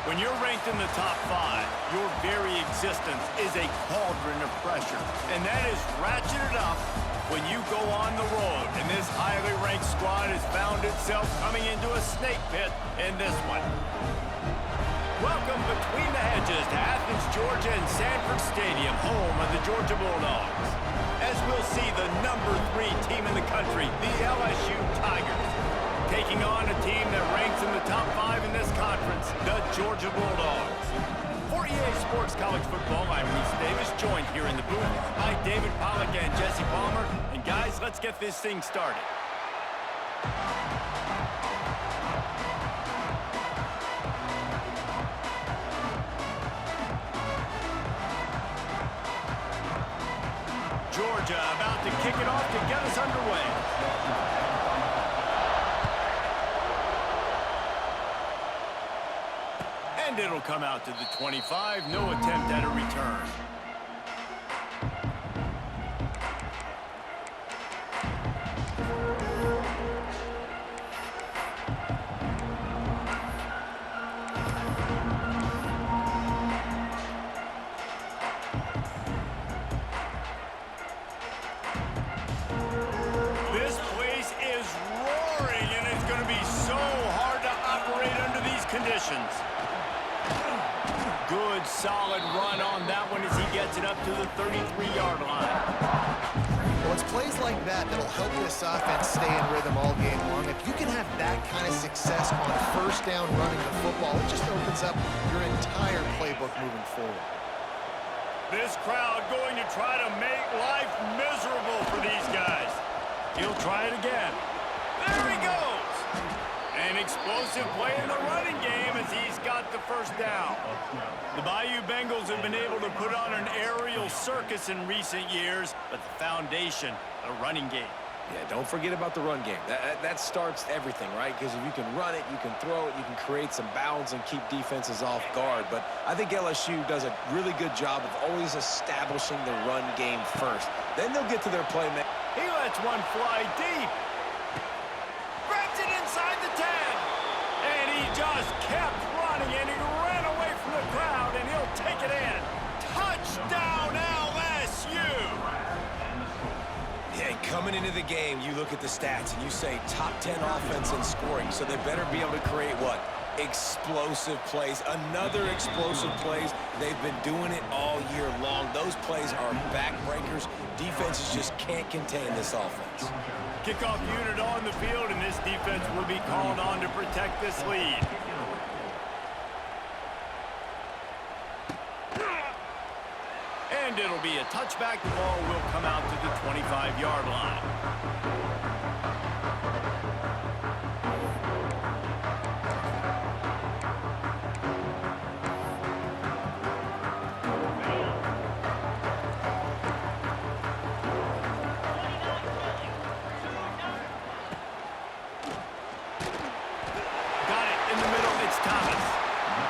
When you're ranked in the top 5, your very existence is a cauldron of pressure. And that is ratcheted up when you go on the road. And this highly ranked squad has found itself coming into a snake pit in this one. Welcome between the hedges to Athens, Georgia and Sanford Stadium, home of the Georgia Bulldogs. As we'll see the number 3 team in the country, the LSU Tigers, taking on a team that ranks in the top 5 in this conference, the Georgia Bulldogs. For EA Sports College Football, I'm Reese Davis, joined here in the booth by David Pollack and Jesse Palmer. And guys, let's get this thing started. Georgia about to kick it off to get us underway. And it'll come out to the 25. No attempt at a return. This place is roaring, and it's going to be so hard to operate under these conditions. Good, solid run on that one as he gets it up to the 33-yard line. Well, it's plays like that that'll help this offense stay in rhythm all game long. If you can have that kind of success on first down running the football, it just opens up your entire playbook moving forward. This crowd going to try to make life miserable for these guys. He'll try it again. There he goes. An explosive play in the running game as he's got the first down. The Bayou Bengals have been able to put on an aerial circus in recent years, but the foundation, the running game. Yeah, don't forget about the run game. That starts everything, right? Because if you can run it, you can throw it, you can create some bounds and keep defenses off guard. But I think LSU does a really good job of always establishing the run game first. Then they'll get to their playmaking. He lets one fly deep. Grabs it inside the 10. And he just kept running, and he ran away from the crowd, and he'll take it in. Touchdown, LSU! Yeah, coming into the game, you look at the stats, and you say top 10 offense in scoring, so they better be able to create what? Explosive plays. Another explosive plays. They've been doing it all year long. Those plays are backbreakers. Defenses just can't contain this offense. Kickoff unit on the field, and this defense will be called on to protect this lead. And it'll be a touchback. The ball will come out to the 25-yard line.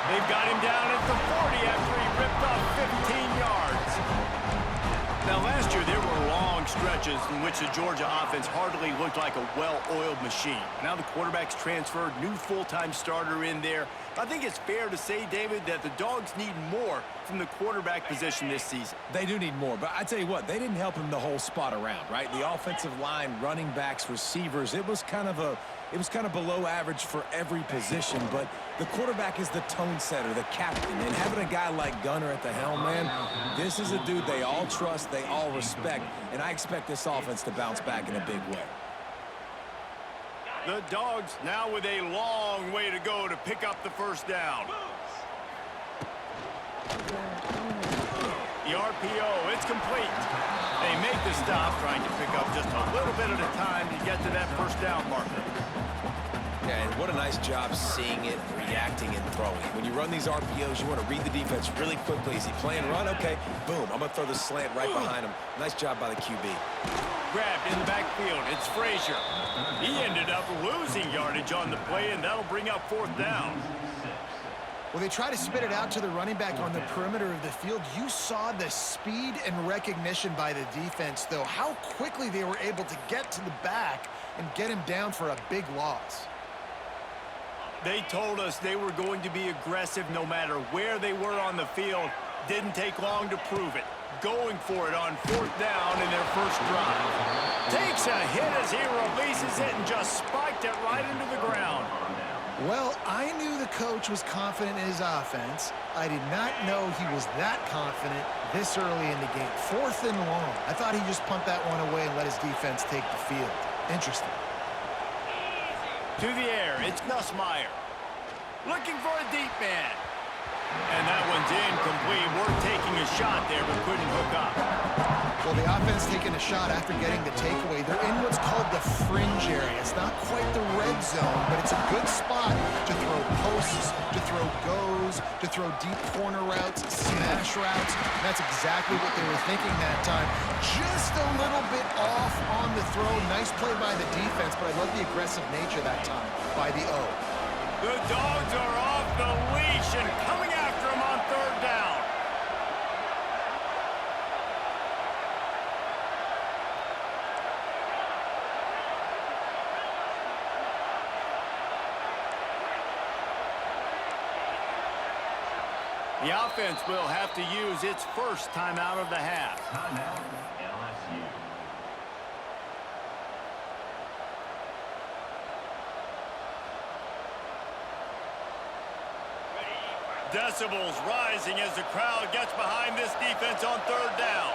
They've got him down at the 40 after he ripped off 15 yards. Now, last year, there were long stretches in which the Georgia offense hardly looked like a well-oiled machine. Now the quarterback's transferred, new full-time starter in there. I think it's fair to say, David, that the Dogs need more from the quarterback position this season. They do need more, but I tell you what, they didn't help him the whole spot around, right? The offensive line, running backs, receivers, it was kind of below average for every position, but the quarterback is the tone setter, the captain, and having a guy like Gunner at the helm, man, this is a dude they all trust, they all respect, and I expect this offense to bounce back in a big way. The Dogs now with a long way to go to pick up the first down. The RPO, it's complete. They make the stop, trying to pick up just a little bit at a time to get to that first down marker. Yeah, and what a nice job seeing it, reacting, and throwing. When you run these RPOs, you want to read the defense really quickly. Is he playing run? Okay, boom. I'm going to throw the slant right behind him. Nice job by the QB. Grabbed in the backfield. It's Frazier. He ended up losing yardage on the play, and that'll bring up 4th down. Well, they try to spit it out to the running back on the perimeter of the field. You saw the speed and recognition by the defense, though, how quickly they were able to get to the back and get him down for a big loss. They told us they were going to be aggressive no matter where they were on the field. Didn't take long to prove it. Going for it on 4th down in their first drive. Takes a hit as he releases it and just spiked it right into the ground. Well, I knew the coach was confident in his offense. I did not know he was that confident this early in the game. 4th and long. I thought he'd just punt that one away and let his defense take the field. Interesting. To the air, it's Nussmeier. Looking for a deep man. And that one's incomplete. We're taking a shot there, but couldn't hook up. Well, the offense taking a shot after getting the takeaway. They're in what's called the fringe area. It's not quite the red zone, but it's a good spot to throw posts, to throw goes, to throw deep corner routes, smash routes. And that's exactly what they were thinking that time. Just a little bit off on the throw. Nice play by the defense, but I love the aggressive nature that time by the O. The Dogs are off the leash and coming after him on 3rd down. The offense will have to use its first timeout of the half. Timeout, LSU. Decibels rising as the crowd gets behind this defense on 3rd down.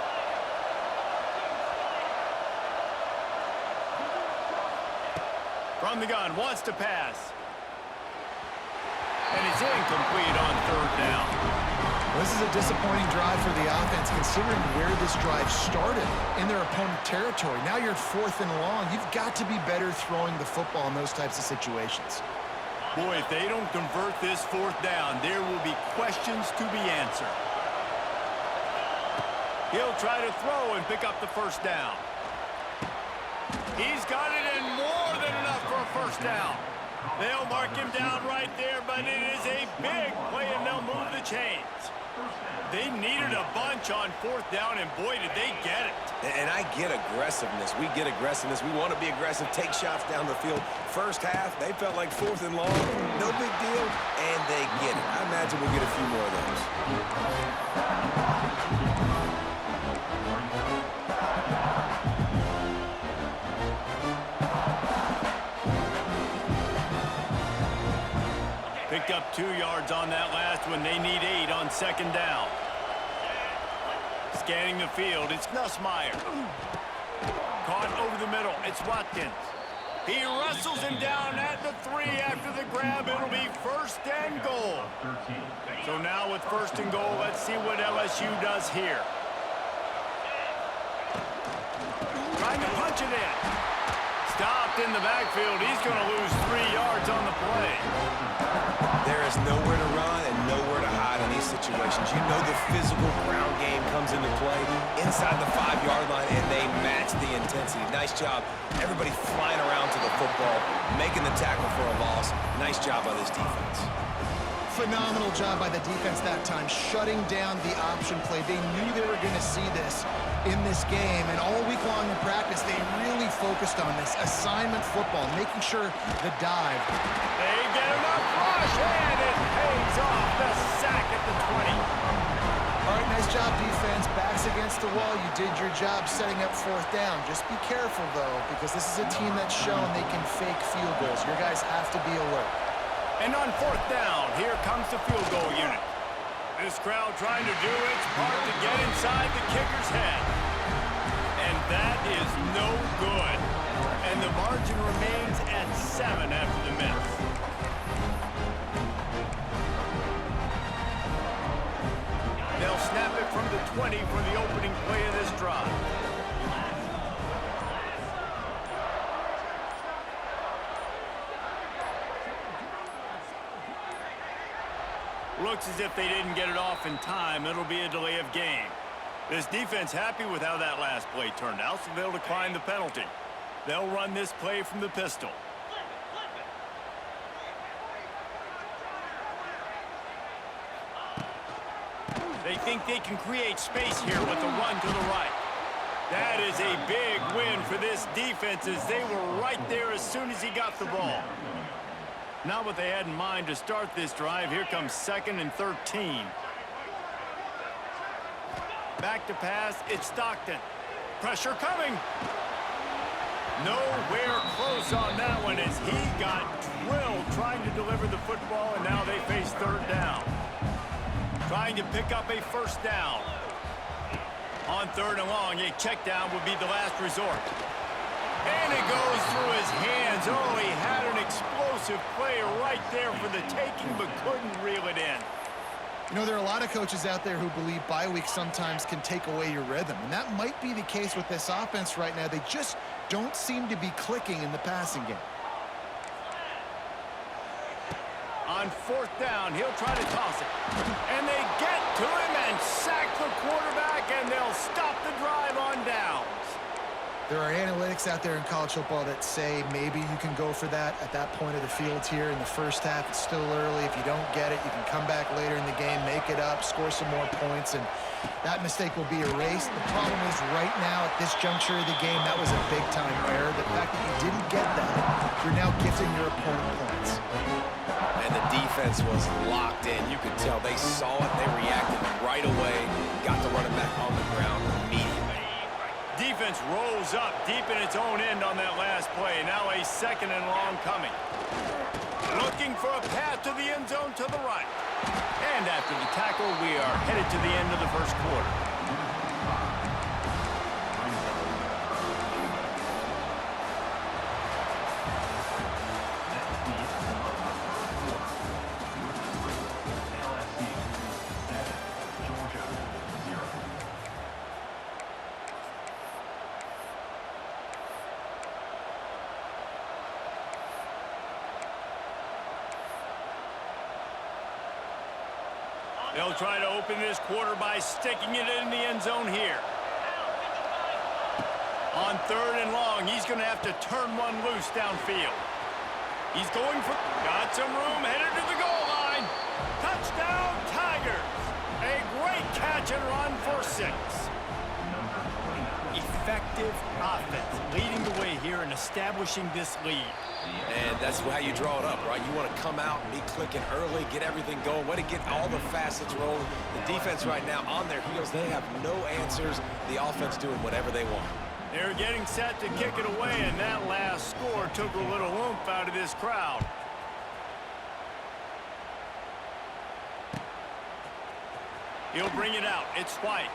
From the gun, wants to pass. And it's incomplete on 3rd down. This is a disappointing drive for the offense, considering where this drive started in their opponent territory. Now you're at 4th and long. You've got to be better throwing the football in those types of situations. Boy, if they don't convert this 4th down, there will be questions to be answered. He'll try to throw and pick up the 1st down. He's got it in more than enough for a 1st down. They'll mark him down right there, but it is a big play, and they'll move the chains. They needed a bunch on 4th down, and boy, did they get it. And I get aggressiveness. We get aggressiveness. We want to be aggressive, take shots down the field. First half, they felt like 4th and long. No big deal, and they get it. I imagine we'll get a few more of those. Picked up 2 yards on that last one. They need 8 on 2nd down. Scanning the field, it's Nussmeier. Caught over the middle, it's Watkins. He wrestles him down at the 3 after the grab. It'll be 1st and goal. So now with 1st and goal, let's see what LSU does here. Trying to punch it in. Stopped in the backfield. He's going to lose 3 yards on the play. There is nowhere to run and nowhere to hide in these situations. You know the physical ground game comes into play inside the 5-yard line, and they match the intensity. Nice job. Everybody flying around to the football, making the tackle for a loss. Nice job by this defense. Phenomenal job by the defense that time, shutting down the option play. They knew they were going to see this in this game, and all week long in practice, they really focused on this assignment football, making sure the dive. They get enough rush, and it pays off. The sack at the 20. All right, nice job, defense. Backs against the wall. You did your job setting up 4th down. Just be careful, though, because this is a team that's shown they can fake field goals. Your guys have to be alert. And on 4th down, here comes the field goal unit. This crowd trying to do its part to get inside the kicker's head. And that is no good. And the margin remains at 7 after the miss. They'll snap it from the 20 for the opening play of this drive. Looks as if they didn't get it off in time. It'll be a delay of game. This defense happy with how that last play turned out, so they'll decline the penalty. They'll run this play from the pistol. They think they can create space here with the run to the right. That is a big win for this defense as they were right there as soon as he got the ball. Not what they had in mind to start this drive. Here comes 2nd and 13. Back to pass. It's Stockton. Pressure coming. Nowhere close on that one as he got drilled trying to deliver the football, and now they face 3rd down. Trying to pick up a 1st down. On 3rd and long, a check down would be the last resort. And it goes through his hands. Oh, he had an explosive play right there for the taking, but couldn't reel it in. You know, there are a lot of coaches out there who believe bye weeks sometimes can take away your rhythm, and that might be the case with this offense right now. They just don't seem to be clicking in the passing game. On 4th down, he'll try to toss it. And they get to him and sack the quarterback, and they'll stop the drive on downs. There are analytics out there in college football that say maybe you can go for that at that point of the field here in the first half. It's still early. If you don't get it, you can come back later in the game, make it up, score some more points, and that mistake will be erased. The problem is right now at this juncture of the game, that was a big-time error. The fact that you didn't get that, you're now gifting your opponent points. And the defense was locked in. You could tell they saw it. They reacted right away. Got the running back on the ground immediately. Defense rolls up deep in its own end on that last play. Now a 2nd and long coming. Looking for a path to the end zone to the right. And after the tackle, we are headed to the end of the 1st quarter. They'll try to open this quarter by sticking it in the end zone here. On 3rd and long, he's going to have to turn one loose downfield. He's going for... Got some room, headed to the goal line. Touchdown, Tigers. A great catch and run for 6. Effective offense, leading the way here and establishing this lead. And that's how you draw it up, right? You want to come out, be clicking early, get everything going, way to get all the facets rolling. The defense right now on their heels, they have no answers. The offense doing whatever they want. They're getting set to kick it away, and that last score took a little oomph out of this crowd. He'll bring it out. It's White.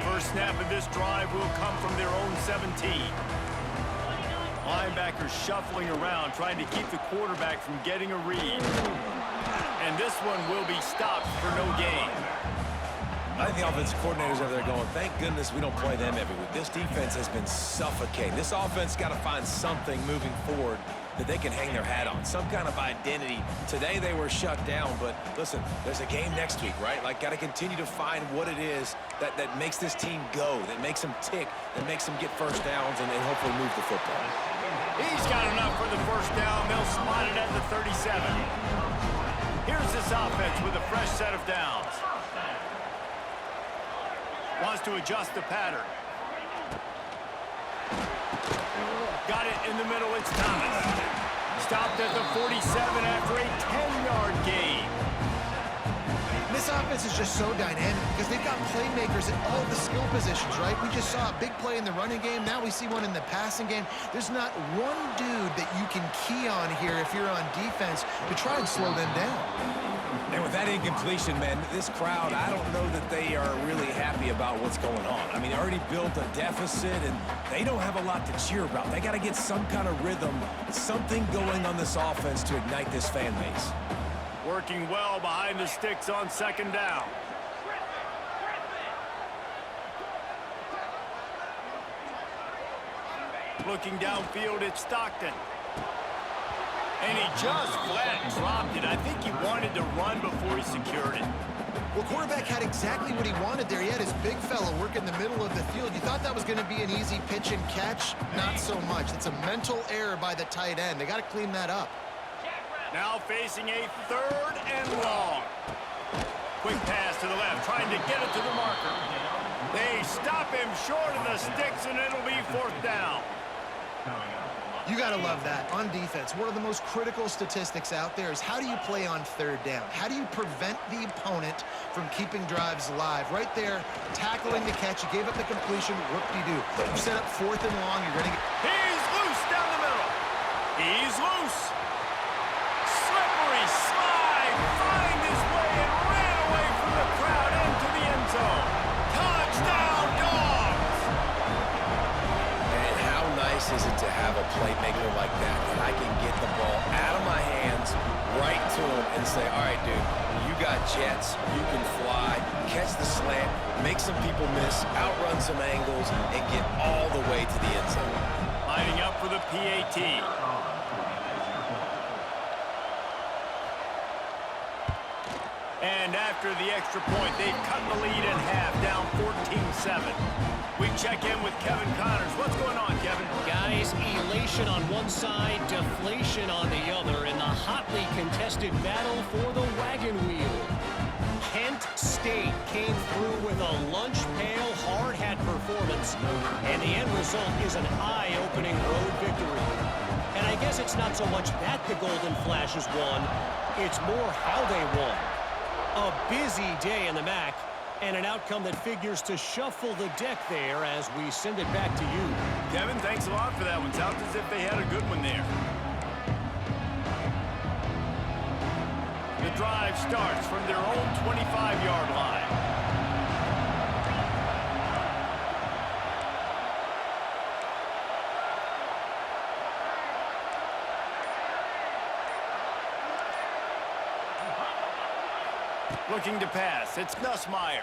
First snap of this drive will come from their own 17. Linebackers shuffling around, trying to keep the quarterback from getting a read. And this one will be stopped for no gain. I think the offensive coordinators over there going, thank goodness we don't play them every week. This defense has been suffocating. This offense got to find something moving forward that they can hang their hat on, some kind of identity. Today they were shut down, but listen, there's a game next week, right? Like, got to continue to find what it is that makes this team go, that makes them tick, that makes them get first downs and hopefully move the football. He's got enough for the first down. They'll spot it at the 37. Here's this offense with a fresh set of downs. Wants to adjust the pattern. Got it in the middle. It's Thomas. Stopped at the 47 after a 10-yard gain. This offense is just so dynamic because they've got playmakers at all the skill positions, right? We just saw a big play in the running game. Now we see one in the passing game. There's not one dude that you can key on here if you're on defense to try and slow them down. And with that incompletion, man, this crowd, I don't know that they are really happy about what's going on. I mean, they already built a deficit, and they don't have a lot to cheer about. They got to get some kind of rhythm, something going on this offense to ignite this fan base. Working well behind the sticks on second down. Looking downfield, it's Stockton. And he just flat dropped it. I think he wanted to run before he secured it. Well, quarterback had exactly what he wanted there. He had his big fella work in the middle of the field. You thought that was going to be an easy pitch and catch? Not so much. It's a mental error by the tight end. They got to clean that up. Now facing a 3rd and long. Quick pass to the left, trying to get it to the marker. They stop him short of the sticks, and it'll be 4th down. You got to love that. On defense, one of the most critical statistics out there is how do you play on 3rd down? How do you prevent the opponent from keeping drives alive? Right there, tackling the catch. You gave up the completion. Whoop-de-doo. You set up 4th and long. You're going to get... He's loose down the middle. He's loose. Slippery slide. Find his way and ran away from the crowd into the end zone. Touchdown, Dogs! And how nice is it to have a playmaker like that I can get the ball out of my hands right to him and say, all right, dude, you got jets, you can fly, catch the slant, make some people miss, outrun some angles, and get all the way to the end zone. Lining up for the PAT. And after the extra point, they've cut the lead in half, down 14-7. We check in with Kevin Connors. What's going on, Kevin? Guys, elation on one side, deflation on the other in the hotly contested battle for the wagon wheel. Kent State came through with a lunch pail hard hat performance, and the end result is an eye-opening road victory. And I guess it's not so much that the Golden Flashes won, it's more how they won. A busy day in the MAC, and an outcome that figures to shuffle the deck there as we send it back to you. Kevin, thanks a lot for that one. Sounds as if they had a good one there. The drive starts from their own 25-yard line. Looking to pass, it's Nussmeier.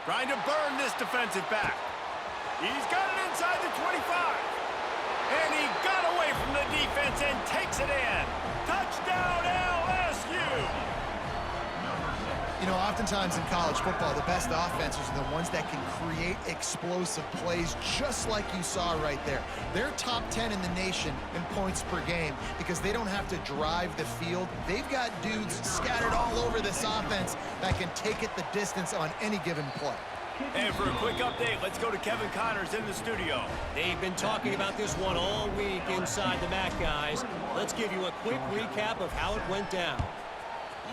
Trying to burn this defensive back. He's got it inside the 25. And he got away from the defense and takes it in. Touchdown, LSU! You know, oftentimes in college football, the best offenses are the ones that can create explosive plays, just like you saw right there. They're top 10 in the nation in points per game because they don't have to drive the field. They've got dudes scattered all over this offense that can take it the distance on any given play. And for a quick update, let's go to Kevin Connors in the studio. They've been talking about this one all week inside the MAC, guys. Let's give you a quick recap of how it went down.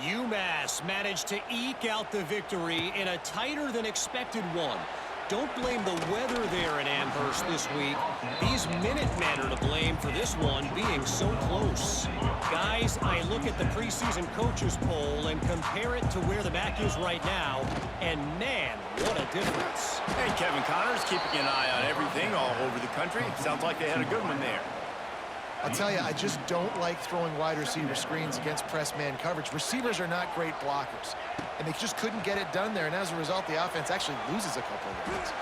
UMass managed to eke out the victory in a tighter than expected one. Don't blame the weather there in Amherst this week. These Minutemen are to blame for this one being so close. Guys, I look at the preseason coaches poll and compare it to where the MAC is right now, and man, what a difference. Hey, Kevin Connors, keeping an eye on everything all over the country. Sounds like they had a good one there. I'll tell you, I just don't like throwing wide receiver screens against press man coverage. Receivers are not great blockers, and they just couldn't get it done there, and as a result, the offense actually loses a couple of yards.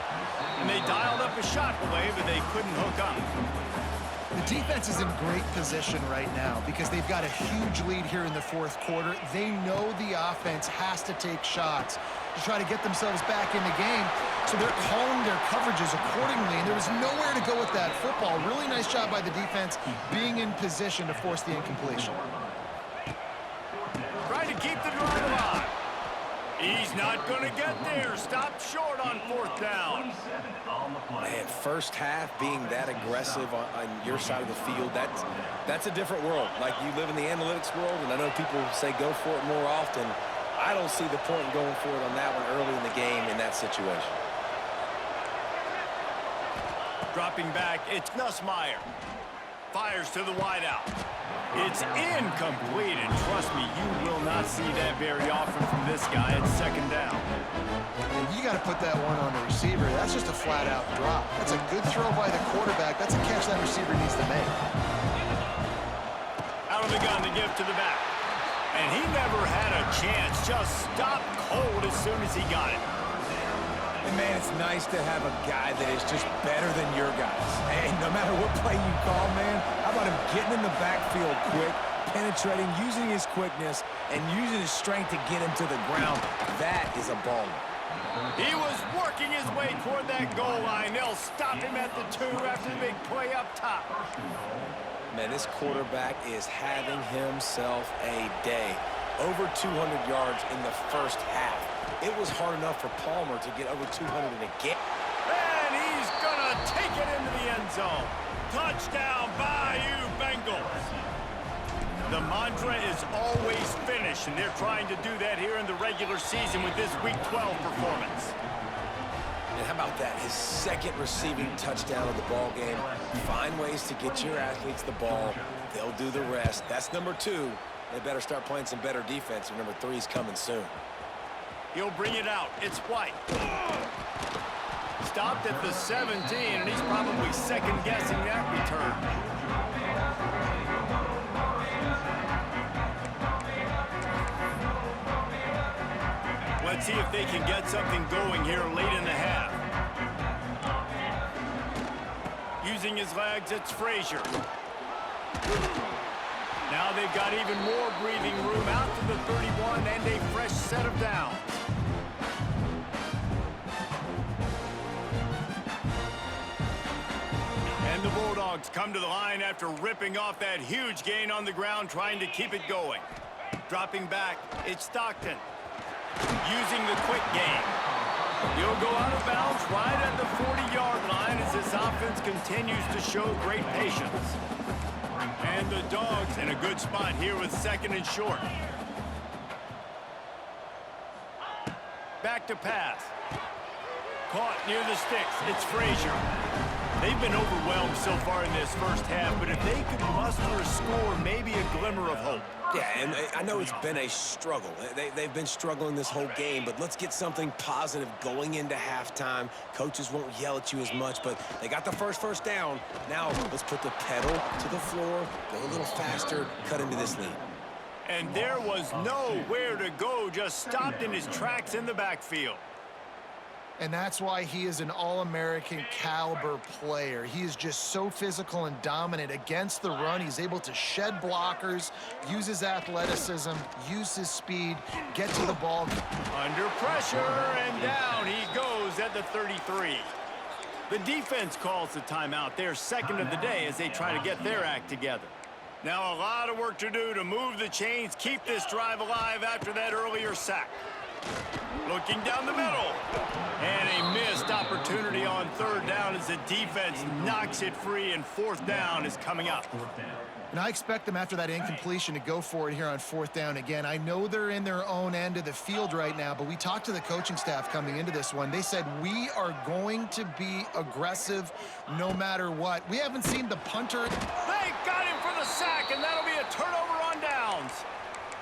And they dialed up a shot play, but they couldn't hook up. The defense is in great position right now because they've got a huge lead here in the fourth quarter. They know the offense has to take shots to try to get themselves back in the game, so they're calling their coverages accordingly, and there was nowhere to go with that football. Really nice job by the defense being in position to force the incompletion. Trying to keep the drive alive. He's not going to get there. Stopped short on 4th down. Man, first half being that aggressive on your side of the field, that's a different world. Like, you live in the analytics world, and I know people say go for it more often. I don't see the point in going for it on that one early in the game in that situation. Dropping back, it's Nussmeier. Fires to the wideout. It's incomplete, and trust me, you will not see that very often from this guy at second down. And you got to put that one on the receiver. That's just a flat-out drop. That's a good throw by the quarterback. That's a catch that receiver needs to make. Out of the gun to give to the back. And he never had a chance. Just stopped cold as soon as he got it. And, man, it's nice to have a guy that is just better than your guys. And no matter what play you call, man, how about him getting in the backfield quick, penetrating, using his quickness, and using his strength to get him to the ground? That is a baller. He was working his way toward that goal line. They'll stop him at the 2 after the big play up top. Man, this quarterback is having himself a day. Over 200 yards in the first half. It was hard enough for Palmer to get over 200 in a game. And he's going to take it into the end zone. Touchdown, Bayou Bengals. The mantra is always finish, and they're trying to do that here in the regular season with this Week 12 performance. And how about that? His second receiving touchdown of the ball game. Find ways to get your athletes the ball. They'll do the rest. That's number 2. They better start playing some better defense, and number 3 is coming soon. He'll bring it out. It's White. Stopped at the 17, and he's probably second-guessing that return. Let's see if they can get something going here late in the half. Using his legs, it's Frazier. Now they've got even more breathing room out to the 31 and a fresh set of downs. And the Bulldogs come to the line after ripping off that huge gain on the ground, trying to keep it going. Dropping back, it's Stockton. Using the quick game. He'll go out of bounds right at the 40-yard line as this offense continues to show great patience. And the Dogs in a good spot here with second and short. Back to pass. Caught near the sticks. It's Frazier. They've been overwhelmed so far in this first half, but if they could muster a score, maybe a glimmer of hope. Yeah, and I know it's been a struggle. They've been struggling this whole game, but let's get something positive going into halftime. Coaches won't yell at you as much, but they got the first down. Now let's put the pedal to the floor, go a little faster, cut into this lead. And there was nowhere to go, just stopped in his tracks in the backfield. And that's why he is an All-American caliber player. He is just so physical and dominant against the run. He's able to shed blockers, use his athleticism, use his speed, get to the ball. Under pressure, and down he goes at the 33. The defense calls the timeout, their second of the day, as they try to get their act together. Now a lot of work to do to move the chains, keep this drive alive after that earlier sack. Looking down the middle. And a missed opportunity on third down as the defense knocks it free, and fourth down is coming up. And I expect them after that incompletion to go for it here on fourth down again. I know they're in their own end of the field right now, but we talked to the coaching staff coming into this one. They said, we are going to be aggressive no matter what. We haven't seen the punter. They got him for the sack, and that'll be a turnover on downs.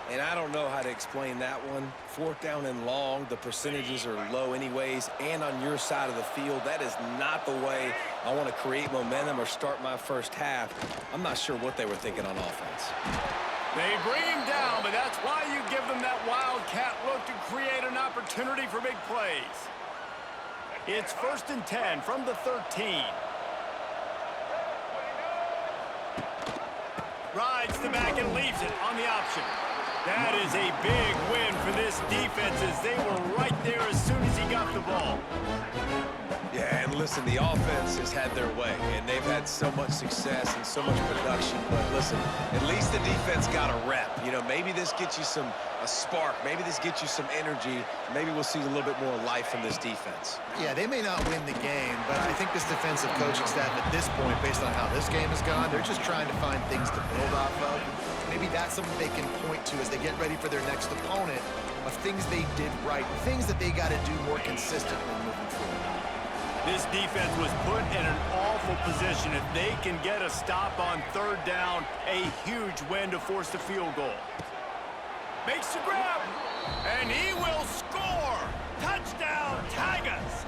And I don't know how to explain that one. Fourth down and long, the percentages are low anyways, and on your side of the field, that is not the way I want to create momentum or start my first half. I'm not sure what they were thinking on offense. They bring him down, but that's why you give them that wildcat look to create an opportunity for big plays. It's 1st and 10 from the 13. Rides the back and leaves it on the option. That is a big win for this defense, as they were right there as soon as he got the ball. Yeah, and listen, the offense has had their way, and they've had so much success and so much production. But listen, at least the defense got a rep. You know, maybe this gets you a spark. Maybe this gets you some energy. Maybe we'll see a little bit more life from this defense. Yeah, they may not win the game, but I think this defensive coaching staff at this point, based on how this game has gone, they're just trying to find things to build off of. Maybe that's something they can point to as they get ready for their next opponent, of things they did right, things that they got to do more consistently moving forward. This defense was put in an awful position. If they can get a stop on third down, a huge win to force the field goal. Makes the grab, and he will score. Touchdown, Tigers.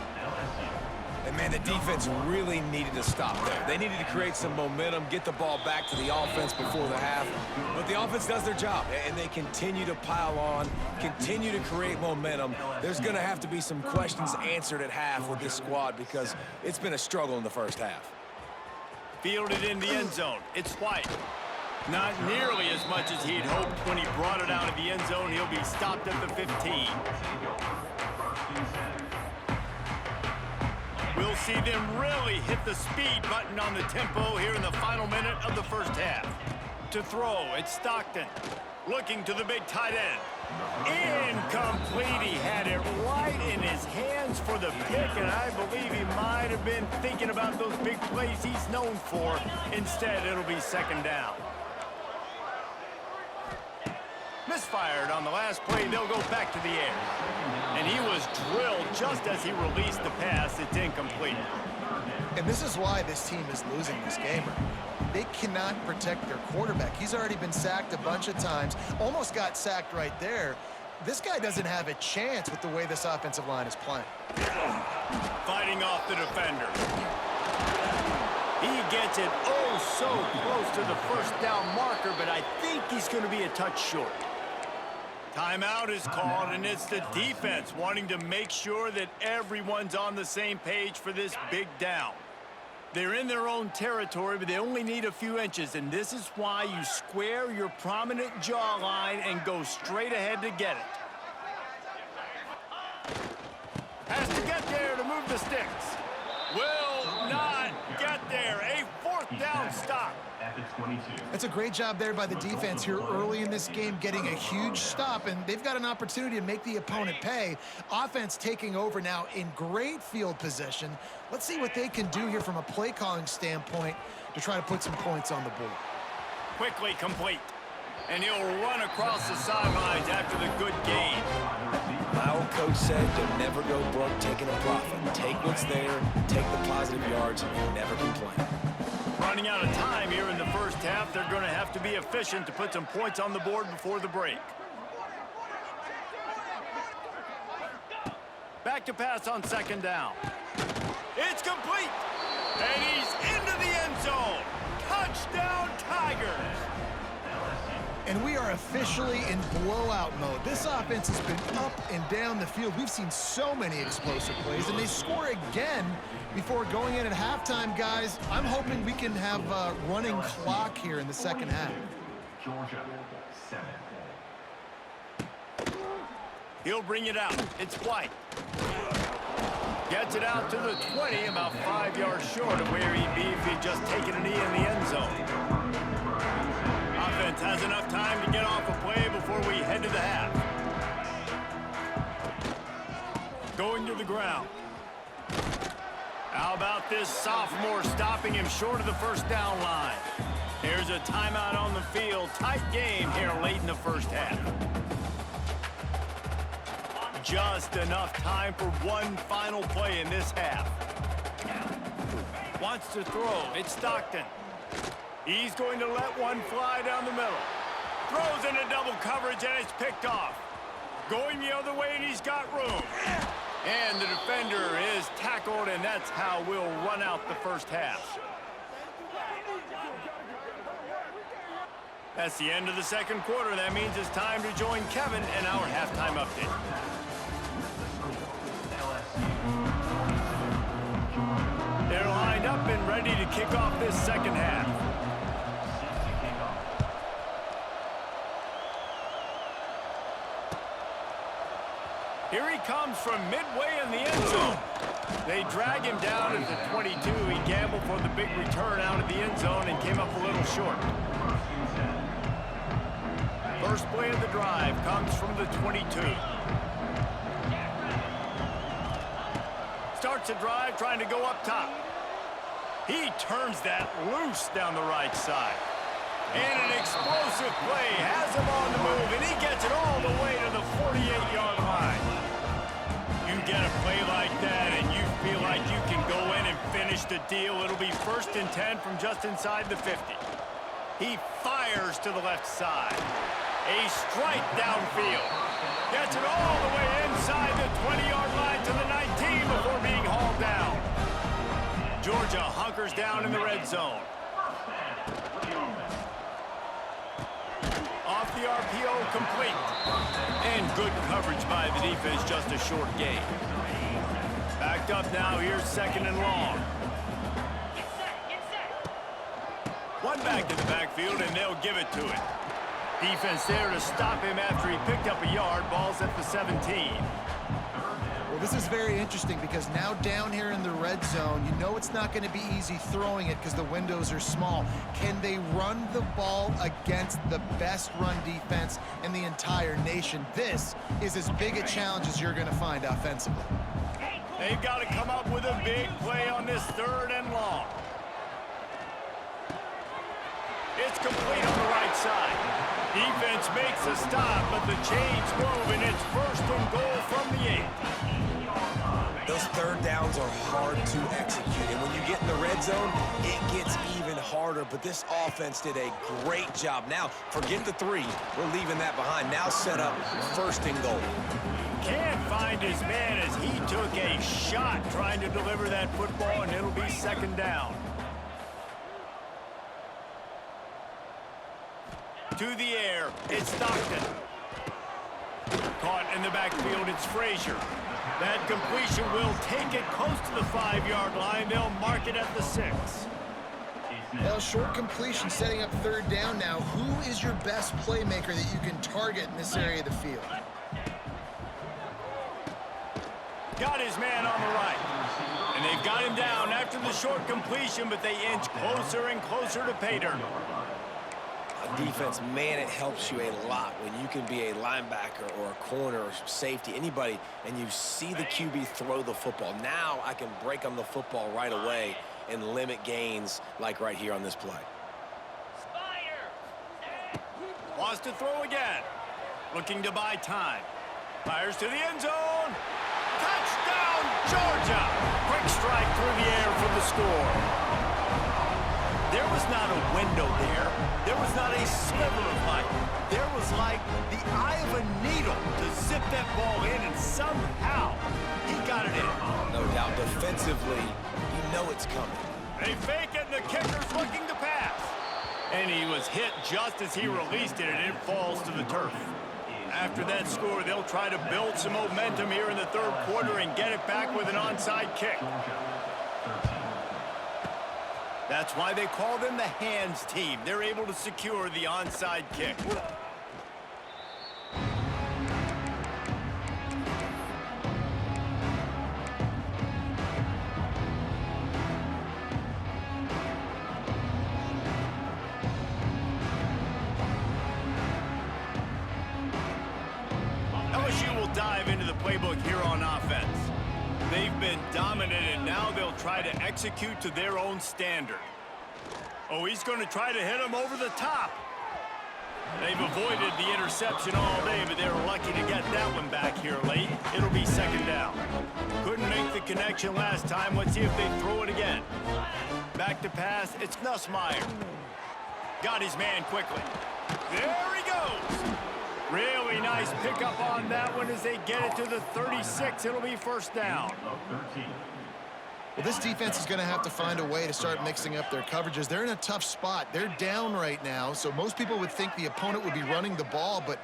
And, man, the defense really needed to stop there. They needed to create some momentum, get the ball back to the offense before the half. But the offense does their job, and they continue to pile on, continue to create momentum. There's going to have to be some questions answered at half with this squad because it's been a struggle in the first half. Fielded in the end zone. It's White. Not nearly as much as he'd hoped when he brought it out of the end zone. He'll be stopped at the 15. We'll see them really hit the speed button on the tempo here in the final minute of the first half. To throw, it's Stockton. Looking to the big tight end. Incomplete. He had it right in his hands for the pick, and I believe he might have been thinking about those big plays he's known for. Instead, it'll be second down. Misfired on the last play. They'll go back to the air. And he was drilled just as he released the pass. It's incomplete. And this is why this team is losing this game. They cannot protect their quarterback. He's already been sacked a bunch of times. Almost got sacked right there. This guy doesn't have a chance with the way this offensive line is playing. Fighting off the defender. He gets it so close to the first down marker, but I think he's going to be a touch short. Timeout is called, and it's the defense wanting to make sure that everyone's on the same page for this big down. They're in their own territory, but they only need a few inches, and this is why you square your prominent jawline and go straight ahead to get it. Has to get there to move the sticks. Will not get there. A fourth down stop. That's a great job there by the defense here early in this game, getting a huge stop, and they've got an opportunity to make the opponent pay. Offense taking over now in great field position. Let's see what they can do here from a play calling standpoint to try to put some points on the board. Quickly complete. And he'll run across the sidelines after the good gain. My old coach said to never go broke taking a profit. Take what's there, take the positive yards, and never complain. Running out of time here in the first half. They're going to have to be efficient to put some points on the board before the break. Back to pass on second down. It's complete. And he's into the end zone. Touchdown, Tigers. And we are officially in blowout mode. This offense has been up and down the field. We've seen so many explosive plays, and they score again before going in at halftime, guys. I'm hoping we can have a running clock here in the second half. Georgia, 7. He'll bring it out. It's White. Gets it out to the 20, about 5 yards short of where he'd be if he'd just taken a knee in the end zone. Offense has enough time to get off a play before we head to the half. Going to the ground. How about this sophomore stopping him short of the first down line? Here's a timeout on the field. Tight game here late in the first half. Just enough time for one final play in this half. Wants to throw. It's Stockton. He's going to let one fly down the middle. Throws into double coverage, and it's picked off. Going the other way, and he's got room. And the defender is tackled, and that's how we'll run out the first half. That's the end of the second quarter. That means it's time to join Kevin in our halftime update. They're lined up and ready to kick off this second half. Here he comes from midway in the end zone. They drag him down at the 22. He gambled for the big return out of the end zone and came up a little short. First play of the drive comes from the 22. Starts a drive trying to go up top. He turns that loose down the right side. And an explosive play has him on the move, and he gets it all the way to the 48-yard line. You get a play like that, and you feel like you can go finish the deal. It'll be 1st and 10 from just inside the 50. He fires to the left side. A strike downfield. Gets it all the way inside the 20-yard line to the 19 before being hauled down. Georgia hunkers down in the red zone. Off the RPO, complete. And good coverage by the defense, just a short gain. Backed up now, here's 2nd and long. One back to the backfield, and they'll give it to it. Defense there to stop him after he picked up a yard. Ball's at the 17. Well, this is very interesting because now down here in the red zone, you know it's not going to be easy throwing it because the windows are small. Can they run the ball against the best run defense in the entire nation? This is as big a challenge as you're going to find offensively. They've got to come up with a big play on this 3rd and long. It's complete on the right side. Defense makes a stop, but the chains move, and it's 1st and goal from the 8. Those 3rd downs are hard to execute, and when you get in the red zone, it gets even harder, but this offense did a great job. Now, forget the 3. We're leaving that behind. Now set up 1st and goal. Can't find his man as he took a shot trying to deliver that football, and it'll be 2nd down. To the air, it's Stockton. Caught in the backfield, it's Frazier. That completion will take it close to the 5-yard line. They'll mark it at the 6. Well, short completion setting up 3rd down now. Who is your best playmaker that you can target in this area of the field? Got his man on the right. And they've got him down after the short completion, but they inch closer and closer to pay dirt. Defense, man, it helps you a lot when you can be a linebacker or a corner or safety, anybody, and you see the QB throw the football. Now I can break on the football right away and limit gains like right here on this play. Wants to throw again. Looking to buy time. Fires to the end zone. Touchdown, Georgia! Quick strike through the air for the score. There was not a window there. There was not a sliver of light. There was like the eye of a needle to zip that ball in, and somehow he got it in. No doubt defensively, you know it's coming. They fake it, and the kicker's looking to pass. And he was hit just as he released it, and it falls to the turf. After that score, they'll try to build some momentum here in the 3rd quarter and get it back with an onside kick. That's why they call them the hands team. They're able to secure the onside kick. LSU will dive into the playbook here on offense. They've been dominant, and now they'll try to execute to their own standard. Oh, he's going to try to hit him over the top. They've avoided the interception all day, but they were lucky to get that one back here late. It'll be 2nd down. Couldn't make the connection last time. Let's see if they throw it again. Back to pass. It's Nussmeier. Got his man quickly. There he goes. Really nice pickup on that one as they get it to the 36. It'll be 1st down. Well, this defense is going to have to find a way to start mixing up their coverages. They're in a tough spot. They're down right now, so most people would think the opponent would be running the ball, but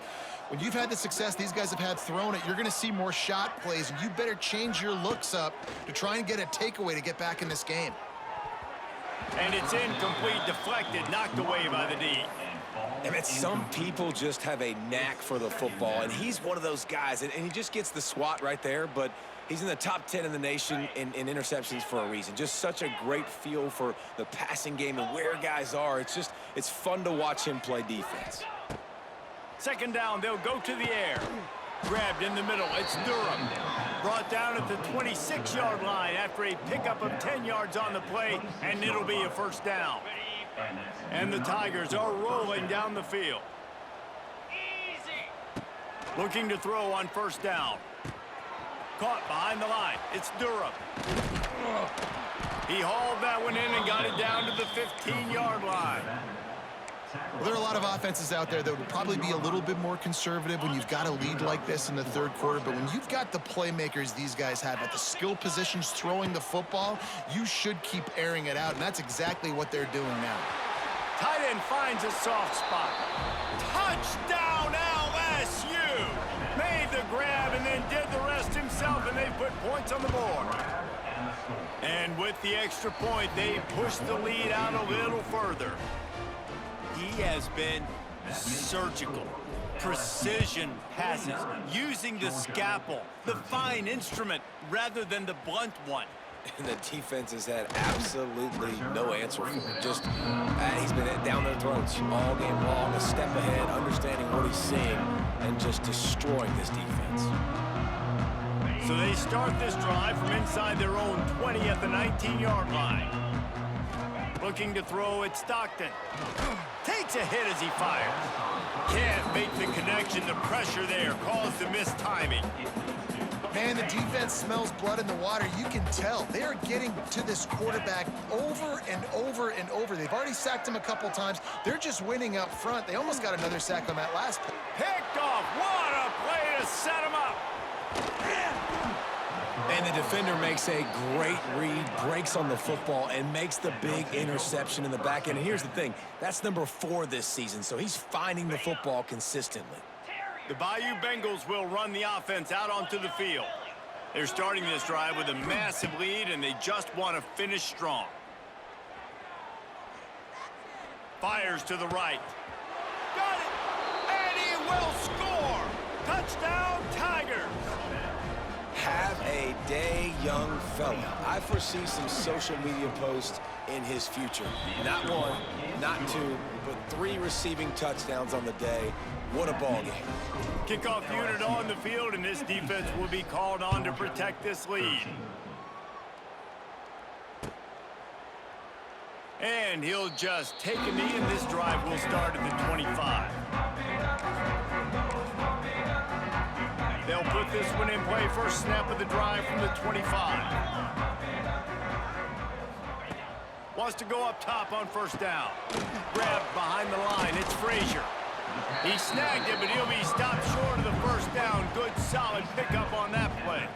when you've had the success these guys have had throwing it, you're going to see more shot plays, and you better change your looks up to try and get a takeaway to get back in this game. And it's incomplete, deflected, knocked away by the D. And some people just have a knack for the football, and he's one of those guys, and he just gets the swat right there, but he's in the top 10 in the nation in interceptions for a reason. Just such a great feel for the passing game and where guys are. It's fun to watch him play defense. 2nd down, they'll go to the air. Grabbed in the middle, it's Durham. Brought down at the 26-yard line after a pickup of 10 yards on the play, and it'll be a 1st down. And the Tigers are rolling down the field. Looking to throw on 1st down. Caught behind the line. It's Durham. He hauled that one in and got it down to the 15-yard line. Well, there are a lot of offenses out there that would probably be a little bit more conservative when you've got a lead like this in the third quarter, but when you've got the playmakers these guys have at the skill positions throwing the football, you should keep airing it out, and that's exactly what they're doing now. Tight end finds a soft spot. Touchdown, LSU! Made the grab and then did the rest himself, and they put points on the board. And with the extra point, they push the lead out a little further. He has been surgical. Precision passes, using the scalpel, the fine instrument, rather than the blunt one. And the defense has had absolutely no answer for him. Just, he's been down their throats all game long, a step ahead, understanding what he's seeing, and just destroying this defense. So they start this drive from inside their own 20 at the 19-yard line. Looking to throw at Stockton. Takes a hit as he fires. Can't make the connection. The pressure there caused the missed timing. Man, the defense smells blood in the water. You can tell. They are getting to this quarterback over and over and over. They've already sacked him a couple times. They're just winning up front. They almost got another sack on that last play. Picked off. What a play to set him up. And the defender makes a great read, breaks on the football, and makes the big interception in the back end. And here's the thing. That's number 4 this season, so he's finding the football consistently. The Bayou Bengals will run the offense out onto the field. They're starting this drive with a massive lead, and they just want to finish strong. Fires to the right. Got it! And he will score! Touchdown, Tigers! Have a day, young fella. I foresee some social media posts in his future. Not 1, not 2, but 3 receiving touchdowns on the day. What a ball game. Kickoff unit on the field, and this defense will be called on to protect this lead. And he'll just take a knee, and this drive will start at the 25. They'll put this one in play. First snap of the drive from the 25. Wants to go up top on first down. Grabbed behind the line. It's Frazier. He snagged it, but he'll be stopped short of the first down. Good, solid pickup on that play.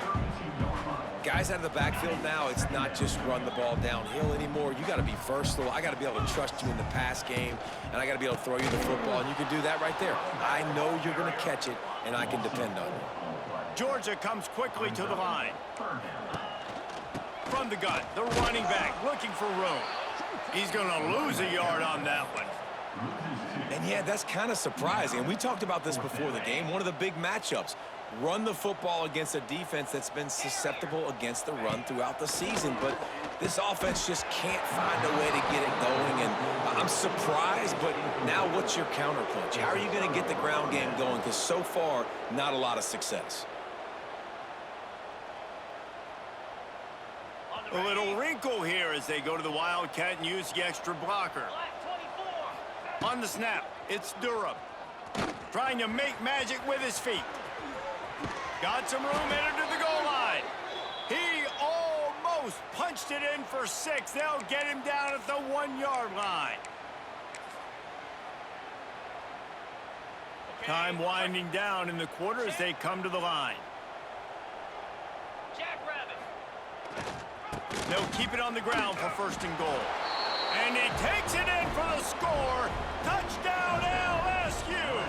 Guys out of the backfield now, it's not just run the ball downhill anymore. You got to be versatile. I got to be able to trust you in the pass game, and I got to be able to throw you the football, and you can do that right there. I know you're going to catch it, and I can depend on you. Georgia comes quickly to the line. From the gun, the running back looking for room. He's going to lose a yard on that one. And yeah, that's kind of surprising. And we talked about this before the game. One of the big matchups. Run the football against a defense that's been susceptible against the run throughout the season. But this offense just can't find a way to get it going. And I'm surprised, but now what's your counterpunch? How are you going to get the ground game going? Because so far, not a lot of success. A little wrinkle here as they go to the Wildcat and use the extra blocker. On the snap, it's Durham. Trying to make magic with his feet. Got some room, headed to the goal line. He almost punched it in for 6. They'll get him down at the 1-yard line. Time winding down in the quarter as they come to the line. They'll keep it on the ground for first and goal. And he takes it in for the score. Touchdown, LSU!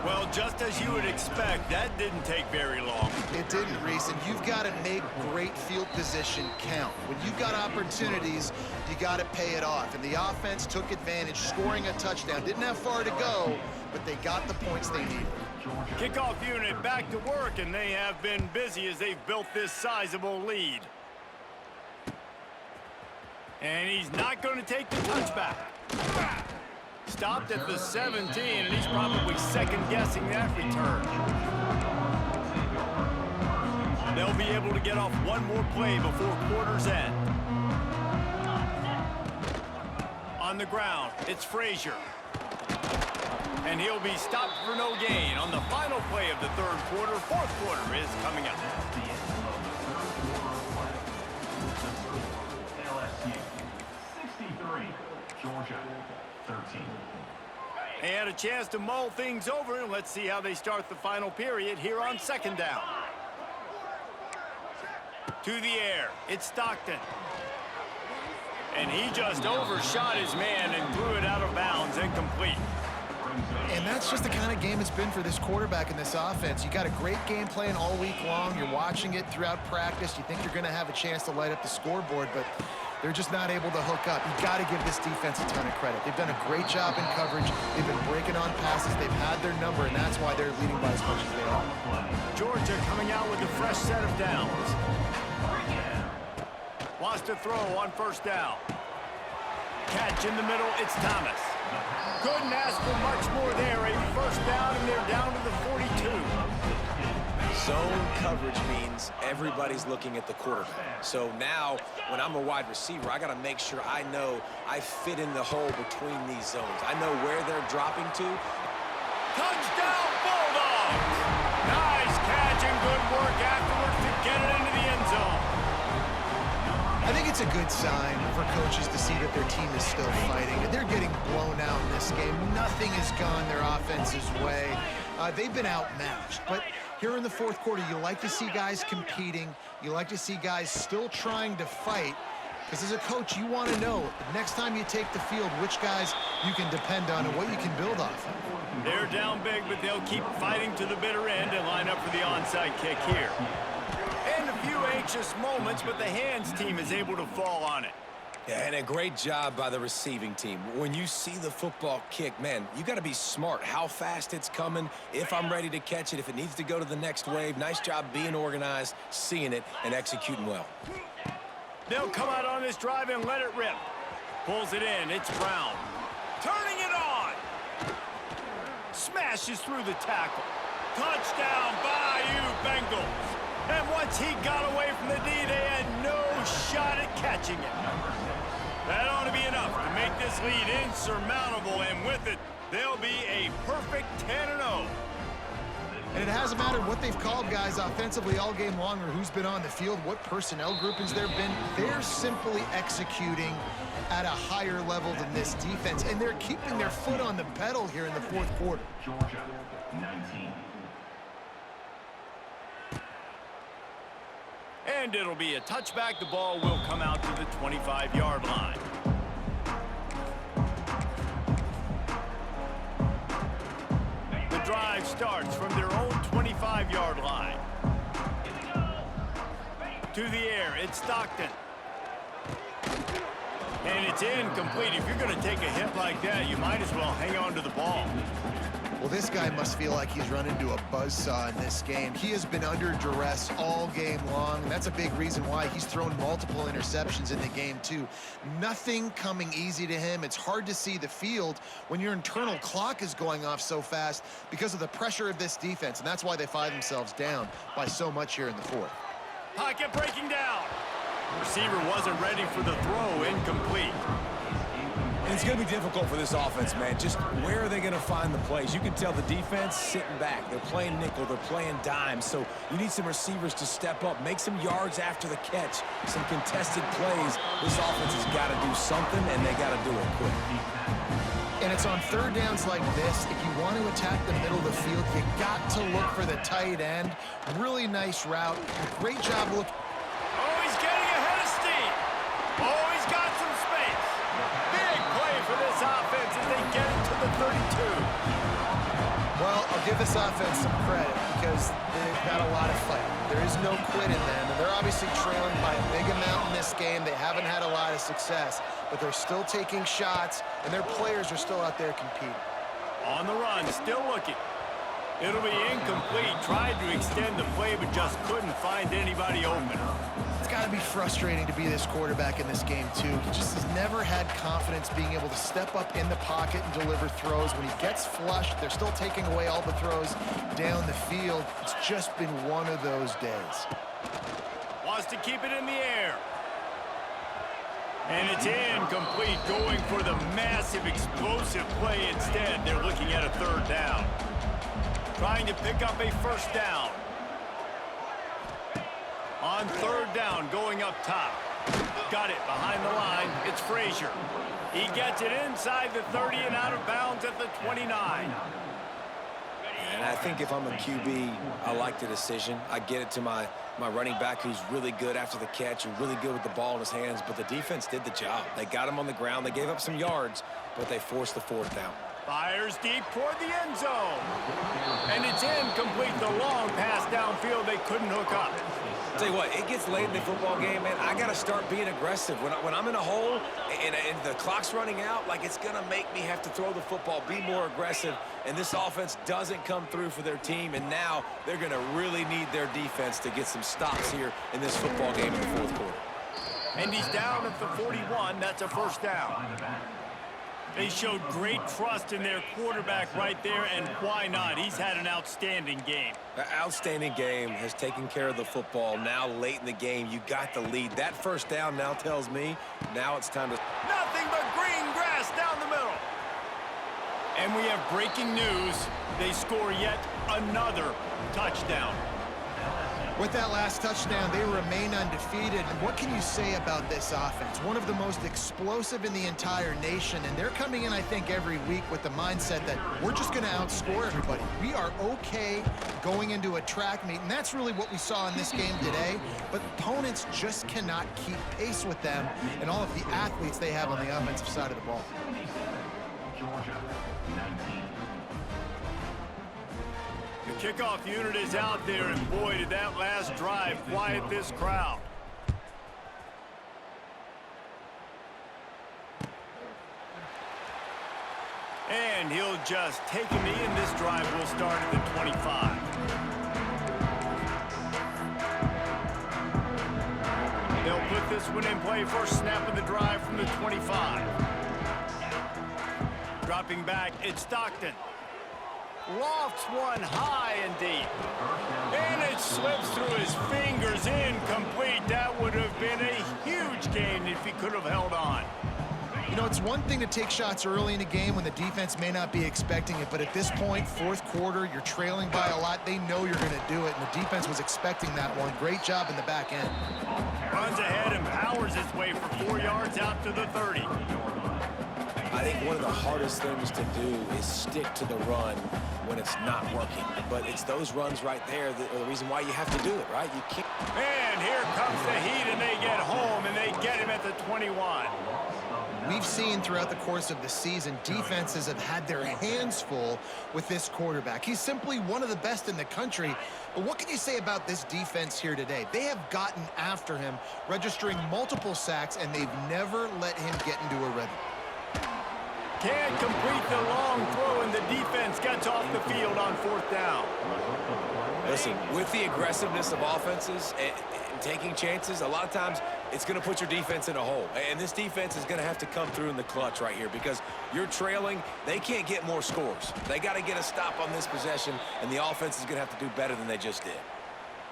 Well, just as you would expect, that didn't take very long. It didn't, Reese, and you've got to make great field position count. When you've got opportunities, you got to pay it off. And the offense took advantage, scoring a touchdown. Didn't have far to go, but they got the points they needed. Kickoff unit back to work, and they have been busy as they've built this sizable lead. And he's not going to take the touchback. Stopped at the 17, and he's probably second-guessing that return. They'll be able to get off one more play before quarter's end. On the ground, it's Frazier. And he'll be stopped for no gain on the final play of the third quarter. Fourth quarter is coming up. LSU 63, Georgia 13. They had a chance to mull things over, and let's see how they start the final period here on second down. To the air, it's Stockton. And he just overshot his man and threw it out of bounds, incomplete. And that's just the kind of game it's been for this quarterback in this offense. You got a great game plan all week long. You're watching it throughout practice. You think you're going to have a chance to light up the scoreboard, but they're just not able to hook up. You got to give this defense a ton of credit. They've done a great job in coverage. They've been breaking on passes. They've had their number, and that's why they're leading by as much as they are. Georgia coming out with a fresh set of downs. Wants to throw on first down. Catch in the middle, it's Thomas. Couldn't ask for much more there. A first down, and they're down to the 42. Zone coverage means everybody's looking at the quarterback. So now, when I'm a wide receiver, I got to make sure I know I fit in the hole between these zones. I know where they're dropping to. Touchdown, Bulldogs! Nice catch and good work afterwards to get it into the end zone. I think it's a good sign for coaches to see that their team is still fighting. And they're getting blown out in this game. Nothing has gone their offense's way. They've been outmatched. But here in the fourth quarter, you like to see guys competing. You like to see guys still trying to fight. Because as a coach, you want to know next time you take the field which guys you can depend on and what you can build off of. They're down big, but they'll keep fighting to the bitter end and line up for the onside kick here. And a few anxious moments, but the hands team is able to fall on it. Yeah, and a great job by the receiving team. When you see the football kick, man, you got to be smart how fast it's coming, if I'm ready to catch it, if it needs to go to the next wave. Nice job being organized, seeing it, and executing well. They'll come out on this drive and let it rip. Pulls it in, it's Brown. Turning it on. Smashes through the tackle. Touchdown, Bayou Bengals. And once he got away from the D, they had no shot at catching it. That ought to be enough to make this lead insurmountable, and with it, they'll be a perfect 10-0. And it hasn't mattered what they've called guys offensively all game long or who's been on the field, what personnel groupings there have been. They're simply executing at a higher level than this defense, and they're keeping their foot on the pedal here in the fourth quarter. Georgia 19. And it'll be a touchback. The ball will come out to the 25-yard line. The drive starts from their own 25-yard line. To the air, it's Stockton. And it's incomplete. If you're going to take a hit like that, you might as well hang on to the ball. Well, this guy must feel like he's run into a buzzsaw in this game. He has been under duress all game long, and that's a big reason why he's thrown multiple interceptions in the game, too. Nothing coming easy to him. It's hard to see the field when your internal clock is going off so fast because of the pressure of this defense, and that's why they find themselves down by so much here in the fourth. Pocket breaking down. Receiver wasn't ready for the throw, incomplete. And it's going to be difficult for this offense, man. Just where are they going to find the plays? You can tell the defense sitting back. They're playing nickel. They're playing dime. So you need some receivers to step up, make some yards after the catch, some contested plays. This offense has got to do something, and they got to do it quick. And it's on third downs like this. If you want to attack the middle of the field, you got to look for the tight end. Really nice route. Great job looking. Oh, he's getting ahead of steam. Oh, he's got some space. Big play for this offense as they get it to the 32. Well, I'll give this offense some credit because they've got a lot of fight. There is no quit in them, and they're obviously trailing by a big amount in this game. They haven't had a lot of success, but they're still taking shots, and their players are still out there competing. On the run, still looking. It'll be incomplete. Tried to extend the play, but just couldn't find anybody open. It's got to be frustrating to be this quarterback in this game, too. He just has never had confidence being able to step up in the pocket and deliver throws. When he gets flushed, they're still taking away all the throws down the field. It's just been one of those days. Wants to keep it in the air. And it's incomplete, going for the massive explosive play instead. They're looking at a third down. Trying to pick up a first down. On third down, going up top. got it behind the line. It's Frazier. He gets it inside the 30 and out of bounds at the 29. And I think if I'm a QB, I like the decision. I get it to my running back who's really good after the catch and really good with the ball in his hands, but the defense did the job. They got him on the ground. They gave up some yards, but they forced the fourth down. Fires deep toward the end zone. And it's incomplete. The long pass downfield they couldn't hook up. Tell you what, it gets late in the football game, man. I got to start being aggressive. When I'm in a hole and the clock's running out, like, it's going to make me have to throw the football, be more aggressive, and this offense doesn't come through for their team, and now they're going to really need their defense to get some stops here in this football game in the fourth quarter. And he's down at the 41. That's a first down. They showed great trust in their quarterback right there, and why not? He's had an outstanding game. An outstanding game, has taken care of the football. Now late in the game, you got the lead. That first down now tells me now it's time to... Nothing but green grass down the middle. And we have breaking news. They score yet another touchdown. With that last touchdown, they remain undefeated. And what can you say about this offense? One of the most explosive in the entire nation, and they're coming in, I think, every week with the mindset that we're just going to outscore everybody. We are okay going into a track meet, and that's really what we saw in this game today. But opponents just cannot keep pace with them and all of the athletes they have on the offensive side of the ball. Georgia, 19. The kickoff unit is out there, and boy, did that last drive quiet this crowd. And he'll just take a knee, and this drive will start at the 25. They'll put this one in play. First snap of the drive from the 25. Dropping back, it's Stockton. Lofts one high and deep. And it slips through his fingers, incomplete. That would have been a huge gain if he could have held on. You know, it's one thing to take shots early in a game when the defense may not be expecting it, but at this point, fourth quarter, you're trailing by a lot. They know you're going to do it, and the defense was expecting that one. Great job in the back end. Runs ahead and powers his way for 4 yards out to the 30. I think one of the hardest things to do is stick to the run when it's not working. But it's those runs right there that are the reason why you have to do it, right? You can't. And here comes the heat, and they get home, and they get him at the 21. We've seen throughout the course of the season, defenses have had their hands full with this quarterback. He's simply one of the best in the country. But what can you say about this defense here today? They have gotten after him, registering multiple sacks, and they've never let him get into a rhythm. Can't complete the long throw, and the defense gets off the field on fourth down. Listen, with the aggressiveness of offenses and taking chances, a lot of times it's going to put your defense in a hole. And this defense is going to have to come through in the clutch right here because you're trailing. They can't get more scores. They got to get a stop on this possession, and the offense is going to have to do better than they just did.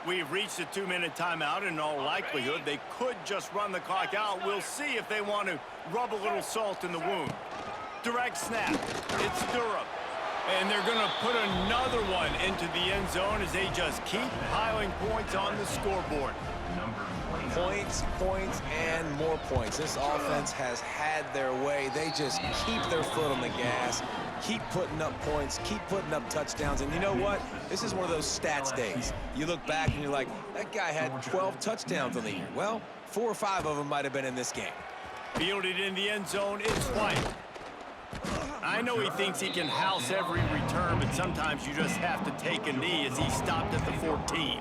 We've reached a 2-minute timeout, and in all likelihood, they could just run the clock out. We'll see if they want to rub a little salt in the wound. Direct snap. It's Durham. And they're going to put another one into the end zone as they just keep piling points on the scoreboard. Points, points, and more points. This offense has had their way. They just keep their foot on the gas, keep putting up points, keep putting up touchdowns. And you know what? This is one of those stats days. You look back and you're like, that guy had 12 touchdowns on the year. Well, 4 or 5 of them might have been in this game. Fielded in the end zone, it's White. I know he thinks he can house every return, but sometimes you just have to take a knee as he stopped at the 14.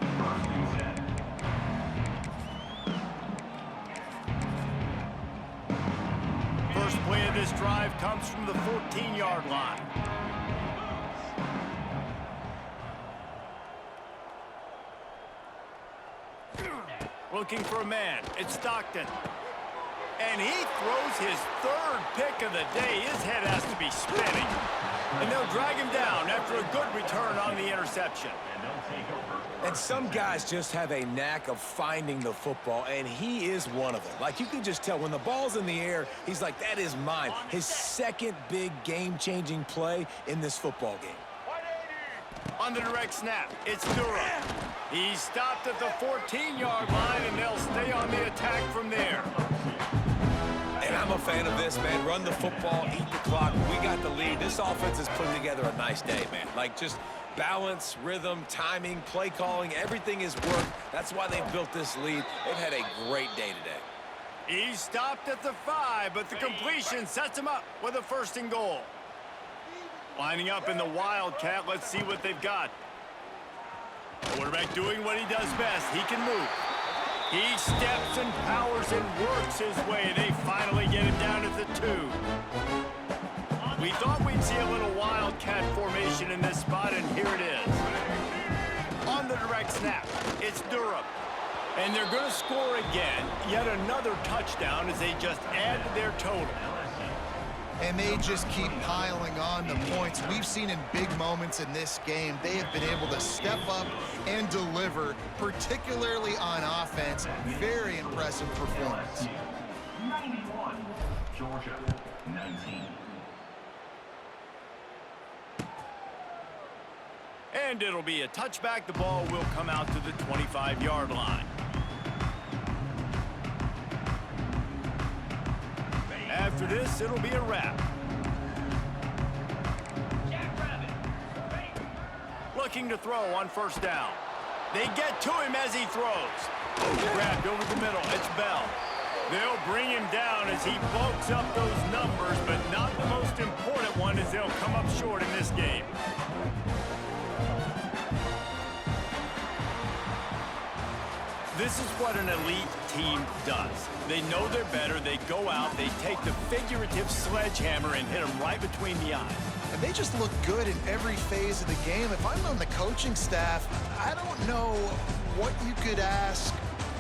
First play of this drive comes from the 14-yard line. Looking for a man. It's Stockton. And he throws his third pick of the day. His head has to be spinning. And they'll drag him down after a good return on the interception. And some guys just have a knack of finding the football, and he is one of them. Like, you can just tell when the ball's in the air, he's like, that is mine. His second big game-changing play in this football game. On the direct snap, it's Durham. He stopped at the 14-yard line, and they'll stay on the attack from there. I'm a fan of this, man. Run the football, eat the clock. We got the lead. This offense is putting together a nice day, man. Like, just balance, rhythm, timing, play calling, everything is worked. That's why they've built this lead. They've had a great day today. He stopped at the 5, but the completion sets him up with a 1st and goal. Lining up in the Wildcat, let's see what they've got. Quarterback doing what he does best. He can move. He steps and powers and works his way. They finally get him down at the 2. We thought we'd see a little Wildcat formation in this spot, and here it is. On the direct snap, it's Durham. And they're going to score again. Yet another touchdown as they just add to their total. And they just keep piling on the points. We've seen in big moments in this game, they have been able to step up and deliver, particularly on offense. Very impressive performance. 91, Georgia, 19. And it'll be a touchback. The ball will come out to the 25-yard line. After this, it'll be a wrap. Looking to throw on 1st down. They get to him as he throws. Grabbed over the middle. It's Bell. They'll bring him down as he bulks up those numbers, but not the most important one as they'll come up short in this game. This is what an elite team does. They know they're better. They go out. They take the figurative sledgehammer and hit them right between the eyes. And they just look good in every phase of the game. If I'm on the coaching staff, I don't know what you could ask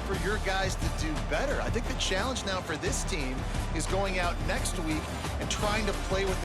for your guys to do better. I think the challenge now for this team is going out next week and trying to play with